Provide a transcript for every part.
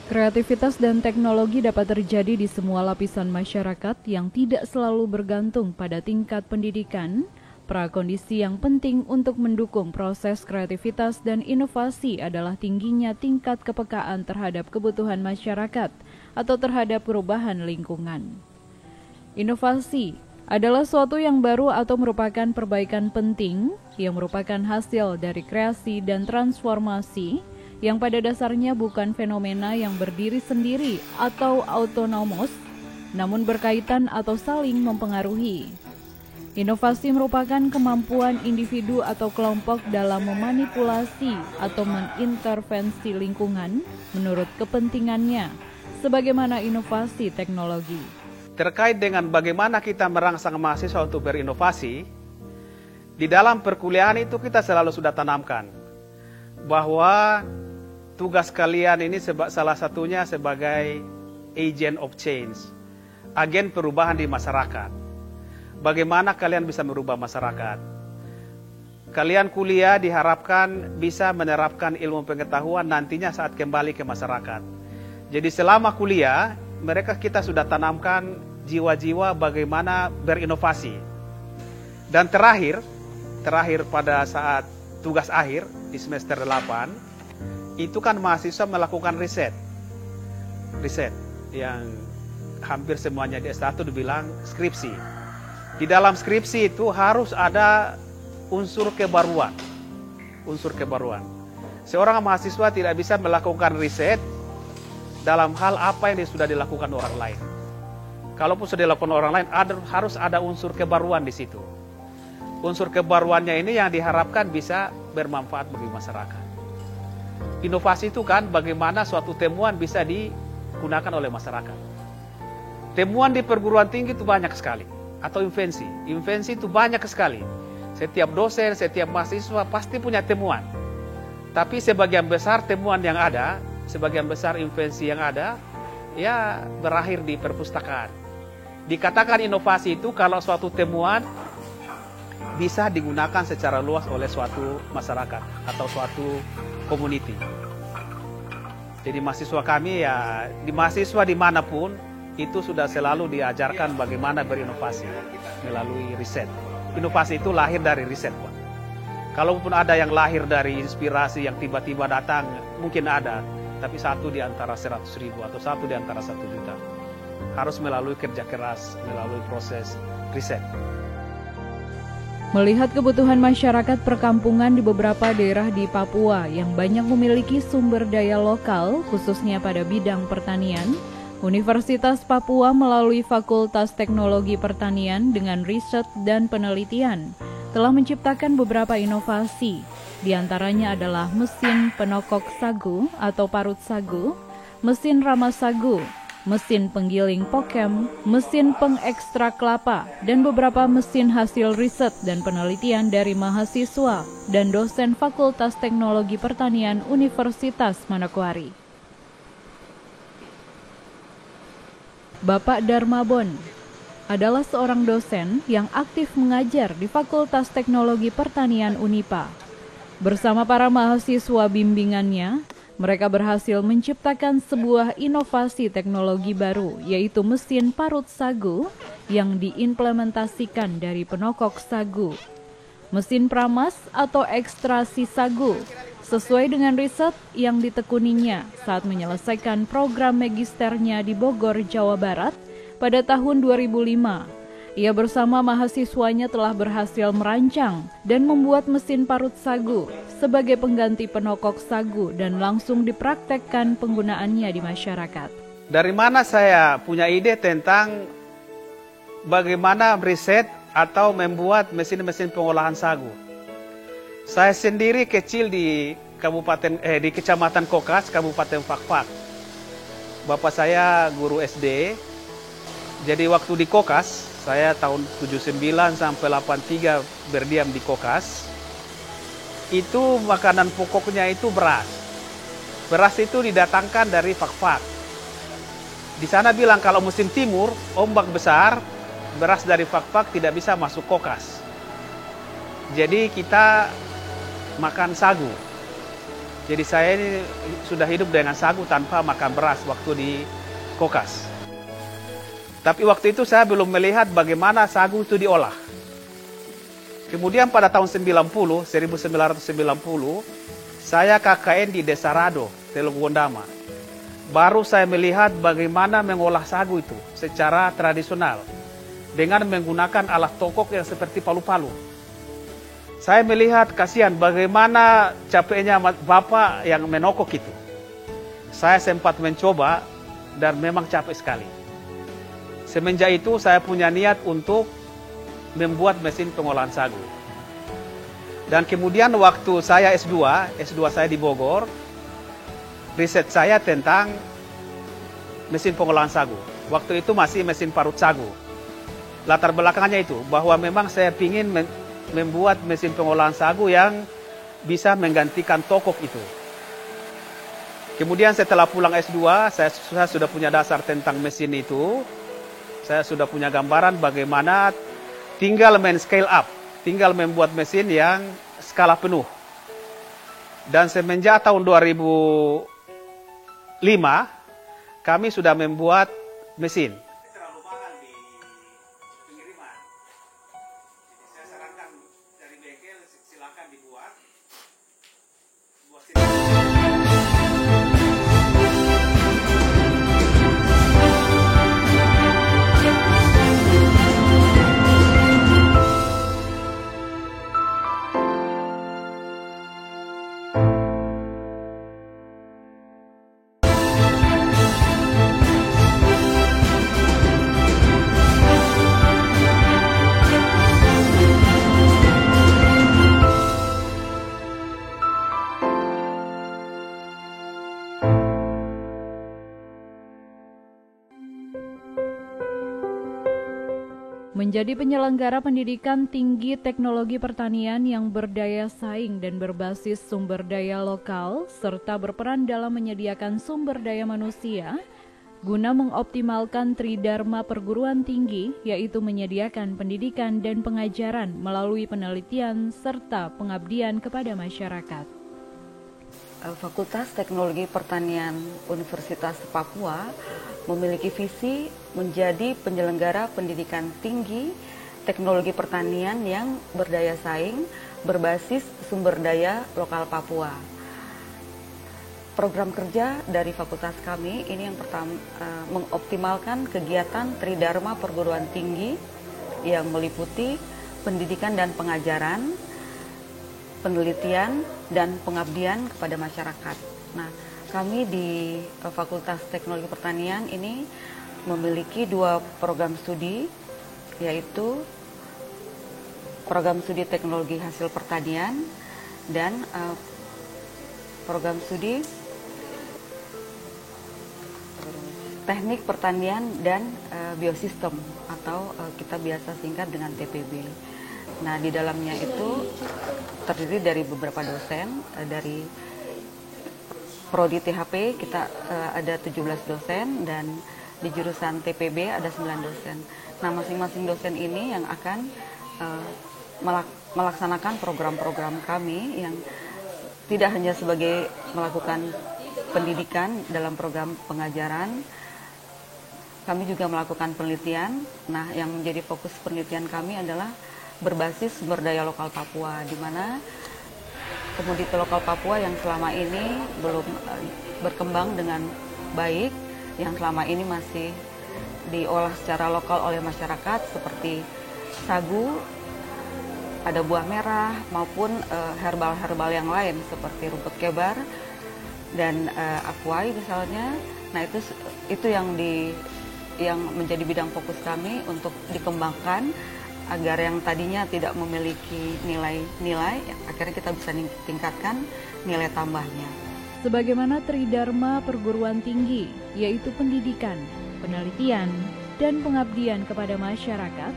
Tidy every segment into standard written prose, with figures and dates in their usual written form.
Kreativitas dan teknologi dapat terjadi di semua lapisan masyarakat yang tidak selalu bergantung pada tingkat pendidikan. Prakondisi yang penting untuk mendukung proses kreativitas dan inovasi adalah tingginya tingkat kepekaan terhadap kebutuhan masyarakat atau terhadap perubahan lingkungan. Inovasi adalah suatu yang baru atau merupakan perbaikan penting yang merupakan hasil dari kreasi dan transformasi yang pada dasarnya bukan fenomena yang berdiri sendiri atau autonomous, namun berkaitan atau saling mempengaruhi. Inovasi merupakan kemampuan individu atau kelompok dalam memanipulasi atau mengintervensi lingkungan menurut kepentingannya, sebagaimana inovasi teknologi. Terkait dengan bagaimana kita merangsang mahasiswa untuk berinovasi, di dalam perkuliahan itu kita selalu sudah tanamkan bahwa tugas kalian ini salah satunya sebagai agent of change, agen perubahan di masyarakat. Bagaimana kalian bisa merubah masyarakat? Kalian kuliah diharapkan bisa menerapkan ilmu pengetahuan nantinya saat kembali ke masyarakat. Jadi selama kuliah, kita sudah tanamkan jiwa-jiwa bagaimana berinovasi. Dan terakhir pada saat tugas akhir di semester 8, itu kan mahasiswa melakukan riset yang hampir semuanya di S1 dibilang skripsi. Di dalam skripsi itu harus ada unsur kebaruan. Seorang mahasiswa tidak bisa melakukan riset dalam hal apa yang sudah dilakukan orang lain. Kalaupun sudah dilakukan orang lain, harus ada unsur kebaruan di situ. Unsur kebaruannya ini yang diharapkan bisa bermanfaat bagi masyarakat. Inovasi itu kan bagaimana suatu temuan bisa digunakan oleh masyarakat. Temuan di perguruan tinggi itu banyak sekali. Atau invensi itu banyak sekali. Setiap dosen, setiap mahasiswa pasti punya temuan. Tapi sebagian besar temuan yang ada, sebagian besar invensi yang ada, ya berakhir di perpustakaan. Dikatakan inovasi itu kalau suatu temuan bisa digunakan secara luas oleh suatu masyarakat atau suatu community. Jadi mahasiswa kami ya, mahasiswa dimanapun, itu sudah selalu diajarkan bagaimana berinovasi melalui riset. Inovasi itu lahir dari riset, Pak. Kalaupun ada yang lahir dari inspirasi yang tiba-tiba datang, mungkin ada. Tapi satu di antara 100.000 atau satu di antara 1 juta. Harus melalui kerja keras, melalui proses riset. Melihat kebutuhan masyarakat perkampungan di beberapa daerah di Papua yang banyak memiliki sumber daya lokal, khususnya pada bidang pertanian, Universitas Papua melalui Fakultas Teknologi Pertanian dengan riset dan penelitian telah menciptakan beberapa inovasi. Di antaranya adalah mesin penokok sagu atau parut sagu, mesin ramas sagu, mesin penggiling pokem, mesin pengekstrak kelapa, dan beberapa mesin hasil riset dan penelitian dari mahasiswa dan dosen Fakultas Teknologi Pertanian Universitas Manokwari. Bapak Darmabon adalah seorang dosen yang aktif mengajar di Fakultas Teknologi Pertanian Unipa. Bersama para mahasiswa bimbingannya, mereka berhasil menciptakan sebuah inovasi teknologi baru, yaitu mesin parut sagu yang diimplementasikan dari penokok sagu. Mesin pramas atau ekstrasi sagu, sesuai dengan riset yang ditekuninya saat menyelesaikan program magisternya di Bogor, Jawa Barat pada tahun 2005. Ia bersama mahasiswanya telah berhasil merancang dan membuat mesin parut sagu sebagai pengganti penokok sagu dan langsung dipraktekkan penggunaannya di masyarakat. Dari mana saya punya ide tentang bagaimana riset atau membuat mesin-mesin pengolahan sagu? Saya sendiri kecil di Kecamatan Kokas, Kabupaten Fakfak. Bapak saya guru SD. Jadi waktu di Kokas, saya tahun 79 sampai 83 berdiam di Kokas. Itu makanan pokoknya itu beras. Beras itu didatangkan dari Fakfak. Di sana bilang kalau musim timur, ombak besar, beras dari Fakfak tidak bisa masuk Kokas. Jadi kita makan sagu. Jadi saya ini sudah hidup dengan sagu tanpa makan beras waktu di Kokas. Tapi waktu itu saya belum melihat bagaimana sagu itu diolah. Kemudian pada tahun 1990, saya KKN di Desa Rado, Teluk Gondama. Baru saya melihat bagaimana mengolah sagu itu secara tradisional dengan menggunakan alat tokok yang seperti palu-palu. Saya melihat kasihan bagaimana capeknya bapak yang menokok itu. Saya sempat mencoba dan memang capek sekali. Semenjak itu saya punya niat untuk membuat mesin pengolahan sagu. Dan kemudian waktu saya S2 saya di Bogor, riset saya tentang mesin pengolahan sagu. Waktu itu masih mesin parut sagu. Latar belakangnya itu, bahwa memang saya ingin membuat mesin pengolahan sagu yang bisa menggantikan tokok itu. Kemudian setelah pulang S2, saya sudah punya dasar tentang mesin itu. Saya sudah punya gambaran bagaimana tinggal scale up, tinggal membuat mesin yang skala penuh. Dan semenjak tahun 2005, kami sudah membuat mesin. Menjadi penyelenggara pendidikan tinggi teknologi pertanian yang berdaya saing dan berbasis sumber daya lokal, serta berperan dalam menyediakan sumber daya manusia, guna mengoptimalkan tridharma perguruan tinggi, yaitu menyediakan pendidikan dan pengajaran melalui penelitian serta pengabdian kepada masyarakat. Fakultas Teknologi Pertanian Universitas Papua memiliki visi menjadi penyelenggara pendidikan tinggi teknologi pertanian yang berdaya saing berbasis sumber daya lokal Papua. Program kerja dari fakultas kami ini yang pertama mengoptimalkan kegiatan tridharma perguruan tinggi yang meliputi pendidikan dan pengajaran, penelitian, dan pengabdian kepada masyarakat. Nah, kami di Fakultas Teknologi Pertanian ini memiliki 2 program studi, yaitu program studi Teknologi Hasil Pertanian dan program studi Teknik Pertanian dan Biosistem atau kita biasa singkat dengan TPB. Nah, di dalamnya itu terdiri dari beberapa dosen, dari Prodi THP kita ada 17 dosen dan di jurusan TPB ada 9 dosen. Nah, masing-masing dosen ini yang akan melaksanakan program-program kami yang tidak hanya sebagai melakukan pendidikan dalam program pengajaran, kami juga melakukan penelitian. Nah, yang menjadi fokus penelitian kami adalah berbasis sumber daya lokal Papua, di mana komoditi lokal Papua yang selama ini belum berkembang dengan baik, yang selama ini masih diolah secara lokal oleh masyarakat seperti sagu, ada buah merah maupun herbal-herbal yang lain seperti rumput kebar dan akwai misalnya. Nah, itu yang menjadi bidang fokus kami untuk dikembangkan agar yang tadinya tidak memiliki nilai-nilai, akhirnya kita bisa tingkatkan nilai tambahnya. Sebagaimana tridharma perguruan tinggi, yaitu pendidikan, penelitian, dan pengabdian kepada masyarakat,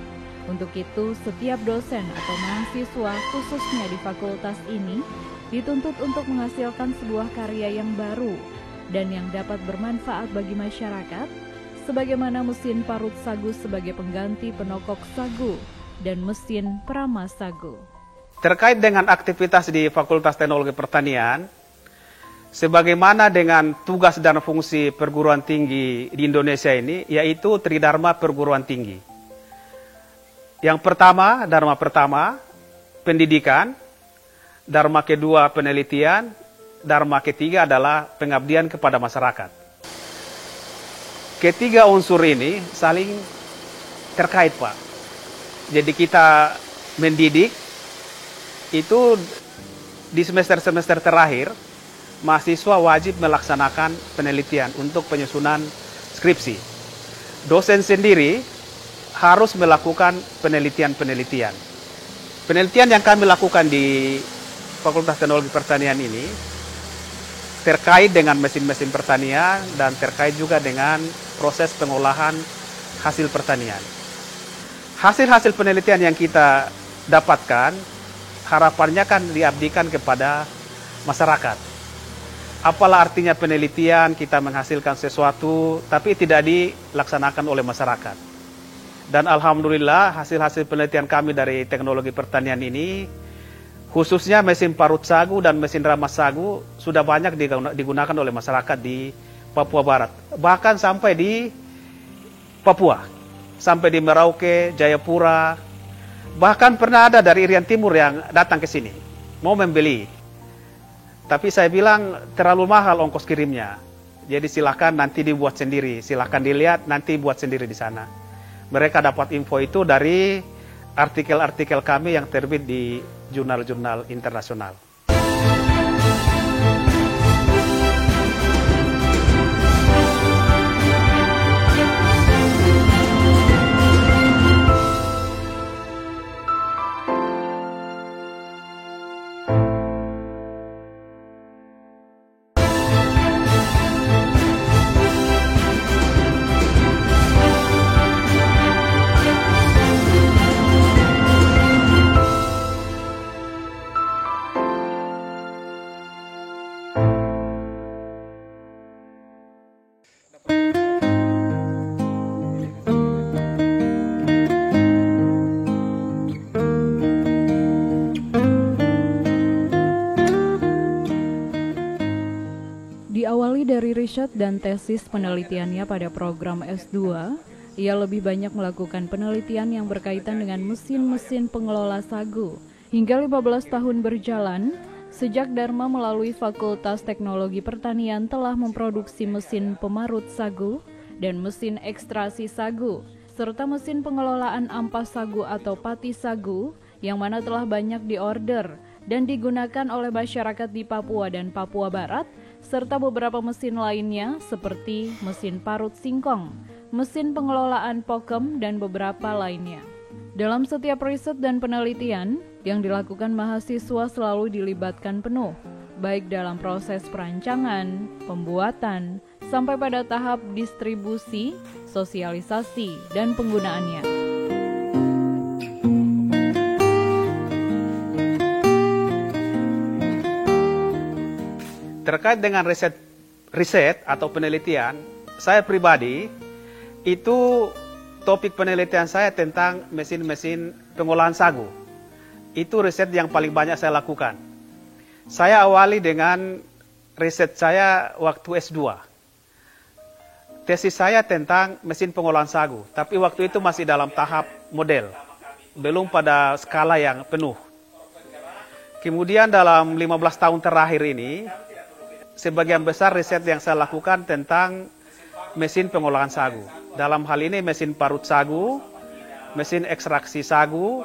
untuk itu setiap dosen atau mahasiswa khususnya di fakultas ini dituntut untuk menghasilkan sebuah karya yang baru dan yang dapat bermanfaat bagi masyarakat, sebagaimana mesin parut sagu sebagai pengganti penokok sagu dan mesin peramas sagu. Terkait dengan aktivitas di Fakultas Teknologi Pertanian, Sebagaimana dengan tugas dan fungsi perguruan tinggi di Indonesia ini, yaitu tridharma perguruan tinggi. Yang pertama, dharma pertama, pendidikan. Dharma kedua, penelitian. Dharma ketiga adalah pengabdian kepada masyarakat. Ketiga unsur ini saling terkait, Pak. Jadi kita mendidik, itu di semester-semester terakhir, mahasiswa wajib melaksanakan penelitian untuk penyusunan skripsi. Dosen sendiri harus melakukan penelitian-penelitian. Penelitian yang kami lakukan di Fakultas Teknologi Pertanian ini terkait dengan mesin-mesin pertanian dan terkait juga dengan proses pengolahan hasil pertanian. Hasil-hasil penelitian yang kita dapatkan harapannya kan diabdikan kepada masyarakat. Apalah artinya penelitian, kita menghasilkan sesuatu tapi tidak dilaksanakan oleh masyarakat. Dan alhamdulillah hasil-hasil penelitian kami dari teknologi pertanian ini, khususnya mesin parut sagu dan mesin ramas sagu, sudah banyak digunakan oleh masyarakat di Papua Barat. Bahkan sampai di Papua, sampai di Merauke, Jayapura. Bahkan pernah ada dari Irian Timur yang datang ke sini, mau membeli. Tapi saya bilang terlalu mahal ongkos kirimnya. Jadi silakan nanti dibuat sendiri, silakan dilihat, nanti buat sendiri di sana. Mereka dapat info itu dari artikel-artikel kami yang terbit di jurnal-jurnal internasional. Diawali dari riset dan tesis penelitiannya pada program S2, ia lebih banyak melakukan penelitian yang berkaitan dengan mesin-mesin pengelola sagu. Hingga 15 tahun berjalan, sejak Dharma melalui Fakultas Teknologi Pertanian telah memproduksi mesin pemarut sagu dan mesin ekstrasi sagu, serta mesin pengelolaan ampas sagu atau pati sagu, yang mana telah banyak diorder dan digunakan oleh masyarakat di Papua dan Papua Barat, serta beberapa mesin lainnya seperti mesin parut singkong, mesin pengelolaan pokem, dan beberapa lainnya. Dalam setiap riset dan penelitian yang dilakukan mahasiswa selalu dilibatkan penuh, baik dalam proses perancangan, pembuatan, sampai pada tahap distribusi, sosialisasi, dan penggunaannya. Terkait dengan riset atau penelitian, saya pribadi itu topik penelitian saya tentang mesin-mesin pengolahan sagu. Itu riset yang paling banyak saya lakukan. Saya awali dengan riset saya waktu S2. Tesis saya tentang mesin pengolahan sagu, tapi waktu itu masih dalam tahap model, belum pada skala yang penuh. Kemudian dalam 15 tahun terakhir ini, sebagian besar riset yang saya lakukan tentang mesin pengolahan sagu. Dalam hal ini mesin parut sagu, mesin ekstraksi sagu,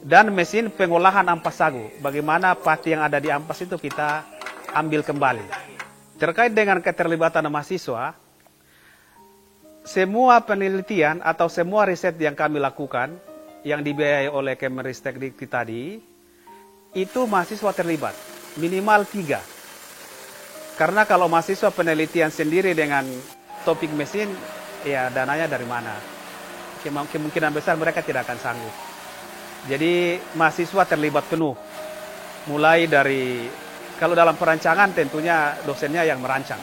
dan mesin pengolahan ampas sagu. Bagaimana pati yang ada di ampas itu kita ambil kembali. Terkait dengan keterlibatan mahasiswa, semua penelitian atau semua riset yang kami lakukan, yang dibiayai oleh Kemenristek tadi, itu mahasiswa terlibat, minimal 3. Karena kalau mahasiswa penelitian sendiri dengan topik mesin, ya dananya dari mana? Kemungkinan besar mereka tidak akan sanggup. Jadi mahasiswa terlibat penuh. Mulai dari, kalau dalam perancangan tentunya dosennya yang merancang.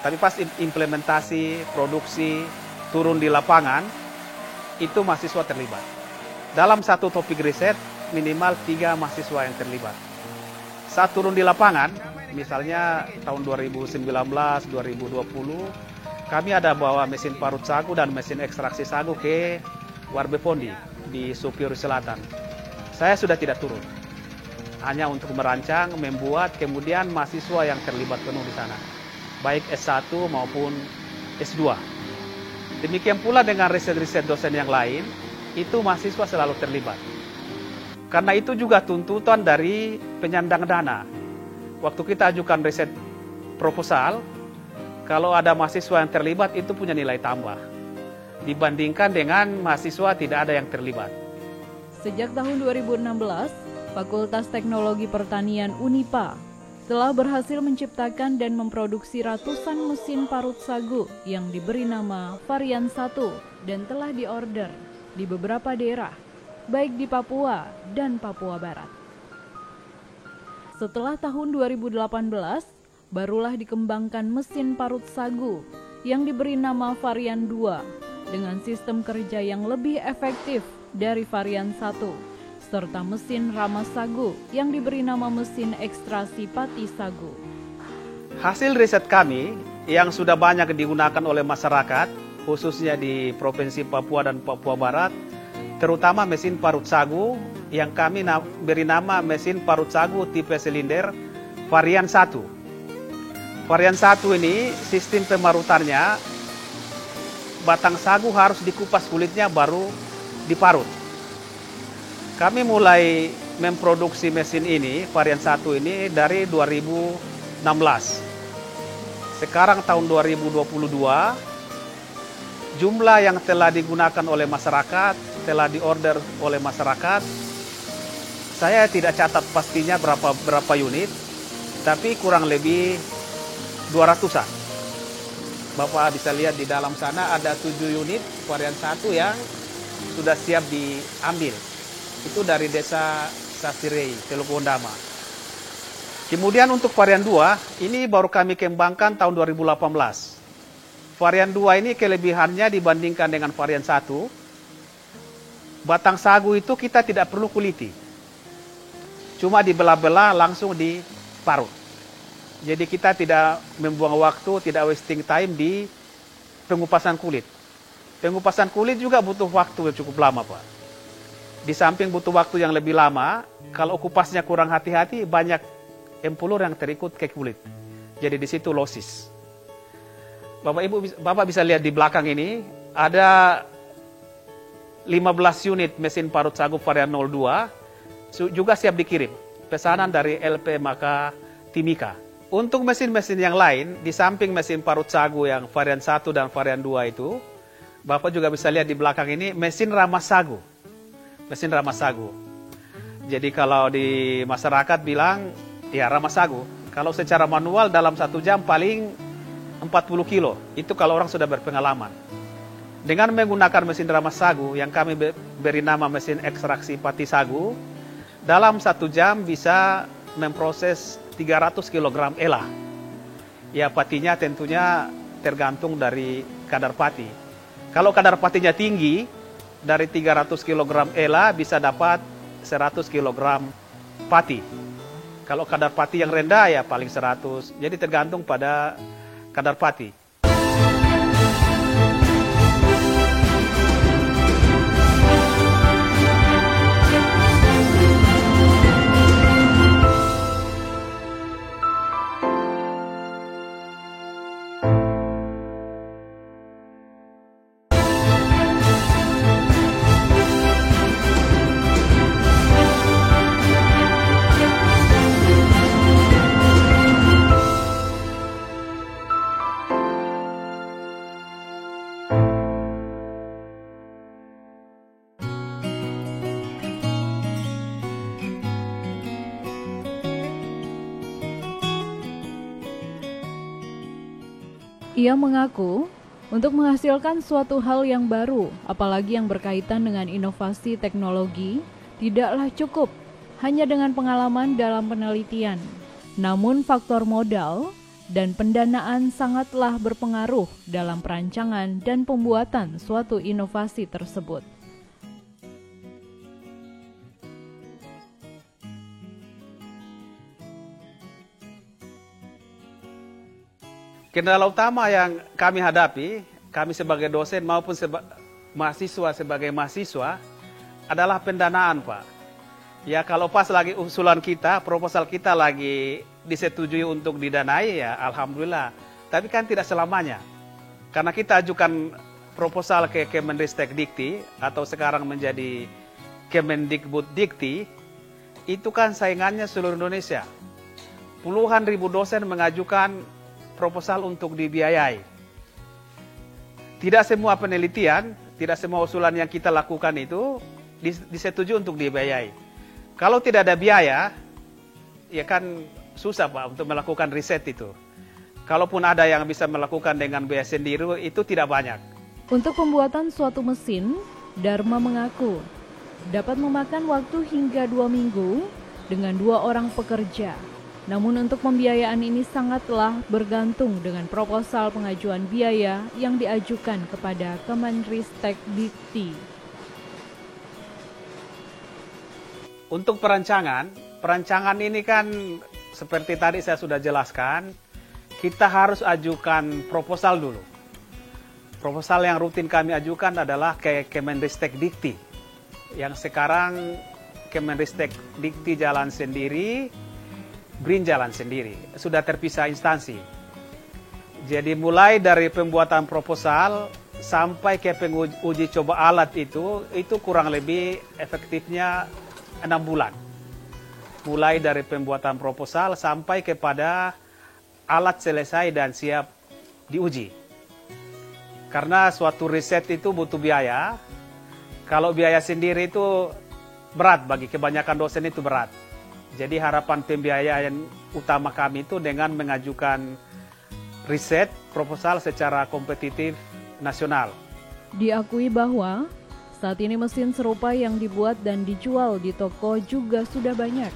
Tapi pas implementasi, produksi, turun di lapangan, itu mahasiswa terlibat. Dalam satu topik riset, minimal 3 mahasiswa yang terlibat. Saat turun di lapangan, Misalnya tahun 2019, 2020, kami ada bawa mesin parut sagu dan mesin ekstraksi sagu ke Warbepondi di Supir Selatan. Saya sudah tidak turun, hanya untuk merancang, membuat, kemudian mahasiswa yang terlibat penuh di sana, baik S1 maupun S2. Demikian pula dengan riset-riset dosen yang lain, itu mahasiswa selalu terlibat. Karena itu juga tuntutan dari penyandang dana. Waktu kita ajukan riset proposal, kalau ada mahasiswa yang terlibat itu punya nilai tambah dibandingkan dengan mahasiswa tidak ada yang terlibat. Sejak tahun 2016, Fakultas Teknologi Pertanian Unipa telah berhasil menciptakan dan memproduksi ratusan mesin parut sagu yang diberi nama varian 1 dan telah diorder di beberapa daerah, baik di Papua dan Papua Barat. Setelah tahun 2018, barulah dikembangkan mesin parut sagu yang diberi nama varian 2 dengan sistem kerja yang lebih efektif dari varian 1, serta mesin ramas sagu yang diberi nama mesin ekstrasi pati sagu. Hasil riset kami yang sudah banyak digunakan oleh masyarakat, khususnya di Provinsi Papua dan Papua Barat, terutama mesin parut sagu yang kami beri nama mesin parut sagu tipe silinder varian 1. Varian 1 ini sistem pemarutannya, batang sagu harus dikupas kulitnya baru diparut. Kami mulai memproduksi mesin ini, varian 1 ini dari 2016. Sekarang tahun 2022, jumlah yang telah digunakan oleh masyarakat, telah diorder oleh masyarakat, saya tidak catat pastinya berapa unit, tapi kurang lebih 200-an. Bapak bisa lihat di dalam sana ada 7 unit varian 1 yang sudah siap diambil. Itu dari desa Sasirei, Teluk Ondama. Kemudian untuk varian 2, ini baru kami kembangkan tahun 2018. Varian 2 ini kelebihannya dibandingkan dengan varian 1, batang sagu itu kita tidak perlu kuliti. Cuma dibelah-belah langsung diparut. Jadi kita tidak membuang waktu, tidak wasting time di pengupasan kulit. Pengupasan kulit juga butuh waktu yang cukup lama, Pak. Di samping butuh waktu yang lebih lama, kalau kupasnya kurang hati-hati, banyak empulur yang terikut ke kulit. Jadi di situ losis. Bapak bisa lihat di belakang ini, ada 15 unit mesin parut sagu varian 02, juga siap dikirim. Pesanan dari LP Maka Timika. Untuk mesin-mesin yang lain, di samping mesin parut sagu yang varian 1 dan varian 2 itu, Bapak juga bisa lihat di belakang ini mesin ramas sagu. Mesin ramas sagu. Jadi kalau di masyarakat bilang, ya ramas sagu. Kalau secara manual dalam 1 jam paling 40 kilo. Itu kalau orang sudah berpengalaman. Dengan menggunakan mesin ramas sagu yang kami beri nama mesin ekstraksi pati sagu, dalam 1 jam bisa memproses 300 kg ela. Ya patinya tentunya tergantung dari kadar pati. Kalau kadar patinya tinggi, dari 300 kg ela bisa dapat 100 kg pati. Kalau kadar pati yang rendah ya paling 100. Jadi tergantung pada kadar pati. Ia mengaku, untuk menghasilkan suatu hal yang baru, apalagi yang berkaitan dengan inovasi teknologi, tidaklah cukup hanya dengan pengalaman dalam penelitian. Namun faktor modal dan pendanaan sangatlah berpengaruh dalam perancangan dan pembuatan suatu inovasi tersebut. Kendala utama yang kami hadapi, kami sebagai dosen maupun mahasiswa sebagai mahasiswa, adalah pendanaan, Pak. Ya kalau pas lagi usulan kita, proposal kita lagi disetujui untuk didanai, ya alhamdulillah. Tapi kan tidak selamanya. Karena kita ajukan proposal ke Kemendristek Dikti, atau sekarang menjadi Kemendikbud Dikti, itu kan saingannya seluruh Indonesia. Puluhan ribu dosen mengajukan proposal untuk dibiayai. Tidak semua penelitian, tidak semua usulan yang kita lakukan itu disetujui untuk dibiayai. Kalau tidak ada biaya, ya kan susah Pak untuk melakukan riset itu. Kalaupun ada yang bisa melakukan dengan biaya sendiri, itu tidak banyak. Untuk pembuatan suatu mesin, Dharma mengaku dapat memakan waktu hingga 2 minggu dengan 2 orang pekerja. Namun untuk pembiayaan ini sangatlah bergantung dengan proposal pengajuan biaya yang diajukan kepada Kemendristek Dikti. Untuk perancangan ini kan seperti tadi saya sudah jelaskan, kita harus ajukan proposal dulu. Proposal yang rutin kami ajukan adalah ke Kemendristek Dikti. Yang sekarang Kemendristek Dikti jalan sendiri, BRIN jalan sendiri, sudah terpisah instansi. Jadi mulai dari pembuatan proposal sampai ke uji coba alat itu kurang lebih efektifnya 6 bulan. Mulai dari pembuatan proposal sampai kepada alat selesai dan siap diuji. Karena suatu riset itu butuh biaya. Kalau biaya sendiri itu berat, bagi kebanyakan dosen itu berat. Jadi harapan pembiayaan utama kami itu dengan mengajukan riset proposal secara kompetitif nasional. Diakui bahwa saat ini mesin serupa yang dibuat dan dijual di toko juga sudah banyak.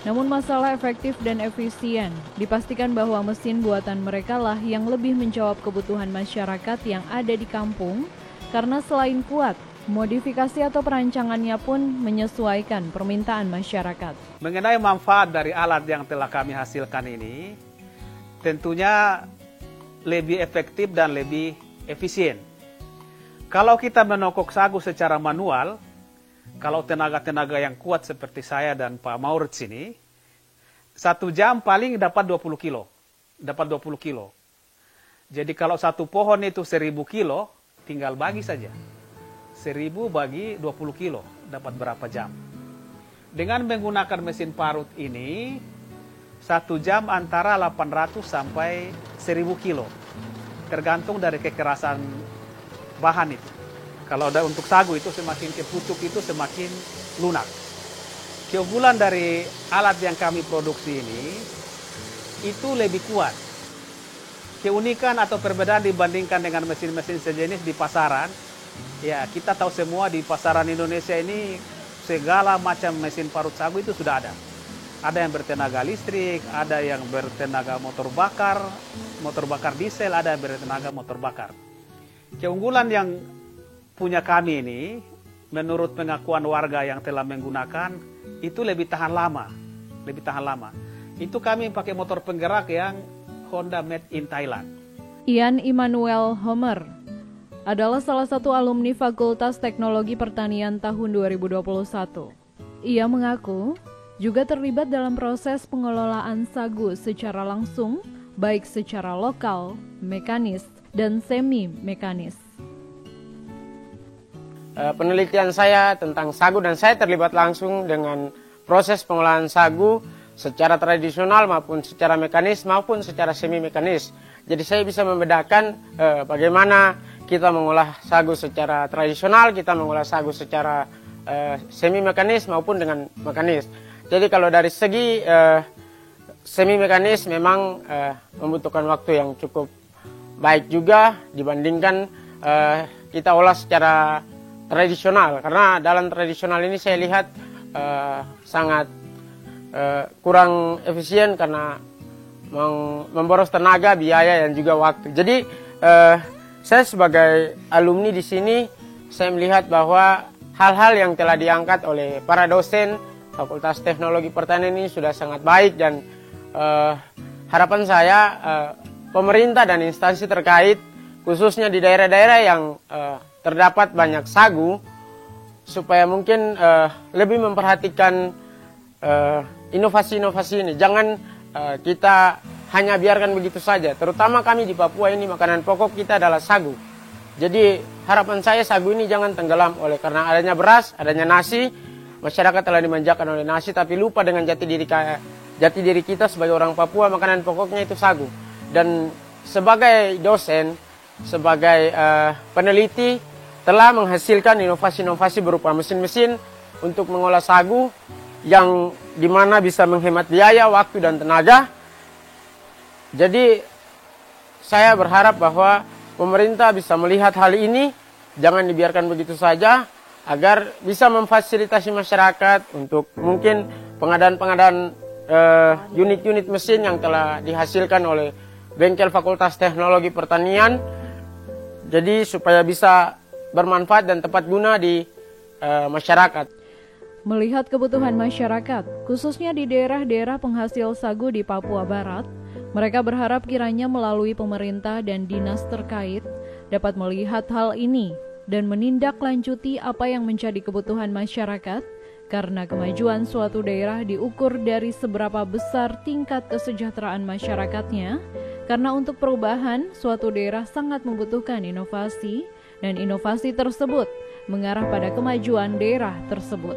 Namun masalah efektif dan efisien, dipastikan bahwa mesin buatan mereka lah yang lebih menjawab kebutuhan masyarakat yang ada di kampung, karena selain kuat, modifikasi atau perancangannya pun menyesuaikan permintaan masyarakat. Mengenai manfaat dari alat yang telah kami hasilkan ini, tentunya lebih efektif dan lebih efisien. Kalau kita menokok sagu secara manual, kalau tenaga-tenaga yang kuat seperti saya dan Pak Maurits ini, 1 jam paling dapat 20 kilo. Dapat 20 kilo. Jadi kalau satu pohon itu 1000 kilo, tinggal bagi saja. 1000 bagi 20 kilo, dapat berapa jam. Dengan menggunakan mesin parut ini, 1 jam antara 800 sampai 1000 kilo. Tergantung dari kekerasan bahan itu. Kalau ada untuk sagu itu semakin ke pucuk itu semakin lunak. Keunggulan dari alat yang kami produksi ini, itu lebih kuat. Keunikan atau perbedaan dibandingkan dengan mesin-mesin sejenis di pasaran, ya, kita tahu semua di pasaran Indonesia ini segala macam mesin parut sagu itu sudah ada. Ada yang bertenaga listrik, ada yang bertenaga motor bakar diesel, ada yang bertenaga motor bakar. Keunggulan yang punya kami ini, menurut pengakuan warga yang telah menggunakan, itu lebih tahan lama. Itu kami pakai motor penggerak yang Honda made in Thailand. Ian Immanuel Homer adalah salah satu alumni Fakultas Teknologi Pertanian tahun 2021. Ia mengaku juga terlibat dalam proses pengelolaan sagu secara langsung, baik secara lokal, mekanis, dan semi-mekanis. Penelitian saya tentang sagu dan saya terlibat langsung dengan proses pengolahan sagu secara tradisional maupun secara mekanis maupun secara semi-mekanis. Jadi saya bisa membedakan bagaimana kita mengolah sagu secara tradisional, kita mengolah sagu secara semi-mekanis maupun dengan mekanis. Jadi kalau dari segi semi-mekanis memang membutuhkan waktu yang cukup baik juga dibandingkan kita olah secara tradisional. Karena dalam tradisional ini saya lihat sangat kurang efisien karena memboros tenaga, biaya, dan juga waktu. Jadi saya sebagai alumni di sini, saya melihat bahwa hal-hal yang telah diangkat oleh para dosen Fakultas Teknologi Pertanian ini sudah sangat baik dan harapan saya pemerintah dan instansi terkait, khususnya di daerah-daerah yang terdapat banyak sagu, supaya mungkin lebih memperhatikan inovasi-inovasi ini. Jangan kita hanya biarkan begitu saja. Terutama kami di Papua ini, makanan pokok kita adalah sagu. Jadi harapan saya sagu ini jangan tenggelam oleh karena adanya beras, adanya nasi. Masyarakat telah dimanjakan oleh nasi, tapi lupa dengan jati diri kita sebagai orang Papua, makanan pokoknya itu sagu. Dan sebagai dosen, sebagai peneliti, telah menghasilkan inovasi-inovasi berupa mesin-mesin untuk mengolah sagu yang dimana bisa menghemat biaya, waktu, dan tenaga. Jadi saya berharap bahwa pemerintah bisa melihat hal ini, jangan dibiarkan begitu saja, agar bisa memfasilitasi masyarakat untuk mungkin pengadaan unit-unit mesin yang telah dihasilkan oleh bengkel Fakultas Teknologi Pertanian, jadi supaya bisa bermanfaat dan tepat guna di masyarakat. Melihat kebutuhan masyarakat, khususnya di daerah-daerah penghasil sagu di Papua Barat, mereka berharap kiranya melalui pemerintah dan dinas terkait dapat melihat hal ini dan menindaklanjuti apa yang menjadi kebutuhan masyarakat, karena kemajuan suatu daerah diukur dari seberapa besar tingkat kesejahteraan masyarakatnya, karena untuk perubahan, suatu daerah sangat membutuhkan inovasi, dan inovasi tersebut mengarah pada kemajuan daerah tersebut.